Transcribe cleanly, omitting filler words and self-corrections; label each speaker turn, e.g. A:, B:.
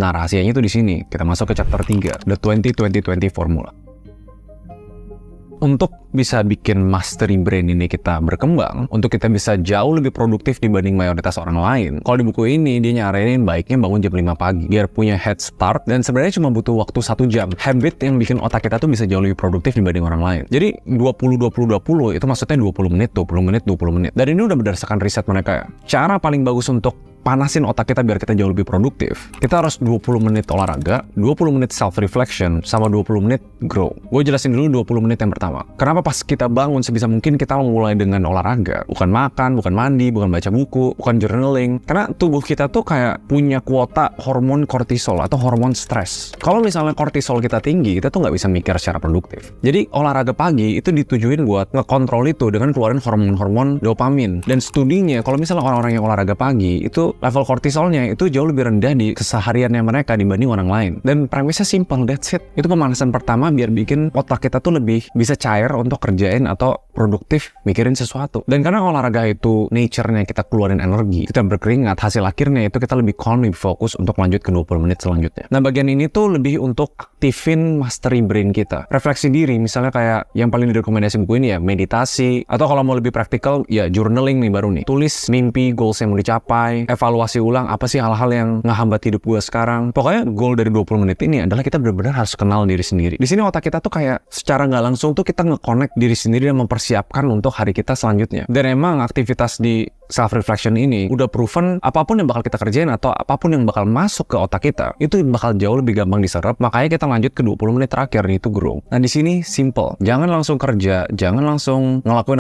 A: Nah, rahasianya itu di sini. Kita masuk ke chapter 3, The 20-20-20 Formula. Untuk bisa bikin mastery brain ini kita berkembang, untuk kita bisa jauh lebih produktif dibanding mayoritas orang lain, kalau di buku ini dia nyaranin baiknya bangun jam 5 pagi biar punya head start, dan sebenarnya cuma butuh waktu 1 jam. Habit yang bikin otak kita tuh bisa jauh lebih produktif dibanding orang lain. Jadi 20-20-20 itu maksudnya 20 menit, 20 menit, 20 menit. Dan ini udah berdasarkan riset mereka ya. Cara paling bagus untuk panasin otak kita biar kita jauh lebih produktif, kita harus 20 menit olahraga, 20 menit self-reflection, sama 20 menit grow. Gue jelasin dulu 20 menit yang pertama. Kenapa pas kita bangun sebisa mungkin kita mulai dengan olahraga? Bukan makan, bukan mandi, bukan baca buku, bukan journaling. Karena tubuh kita tuh kayak punya kuota hormon kortisol atau hormon stres. Kalau misalnya kortisol kita tinggi, kita tuh nggak bisa mikir secara produktif. Jadi olahraga pagi itu ditujuin buat ngekontrol itu dengan keluarin hormon-hormon dopamin. Dan studinya, kalau misalnya orang-orang yang olahraga pagi, itu level kortisolnya itu jauh lebih rendah di kesehariannya mereka dibanding orang lain. Dan premisnya simple, that's it. Itu pemanasan pertama biar bikin otak kita tuh lebih bisa cair untuk kerjain atau produktif mikirin sesuatu. Dan karena olahraga itu nature-nya kita keluarin energi, kita berkeringat, hasil akhirnya itu kita lebih calm, lebih fokus untuk lanjut ke 20 menit selanjutnya. Nah, bagian ini tuh lebih untuk aktifin mastery brain kita. Refleksi diri, misalnya kayak yang paling direkomendasi buku ini ya, meditasi, atau kalau mau lebih praktikal, ya journaling nih baru nih. Tulis mimpi, goals yang mau dicapai, evaluasi ulang apa sih hal-hal yang ngehambat hidup gue sekarang. Pokoknya goal dari 20 menit ini adalah kita benar-benar harus kenal diri sendiri. Di sini otak kita tuh kayak secara nggak langsung tuh kita nge-connect diri sendiri dan mempersiapkan untuk hari kita selanjutnya. Dan emang aktivitas di self-reflection ini udah proven apapun yang bakal kita kerjain atau apapun yang bakal masuk ke otak kita itu bakal jauh lebih gampang diserap. Makanya kita lanjut ke 20 menit terakhir, itu grow. Nah, di sini simple. Jangan langsung kerja, jangan langsung ngelakuin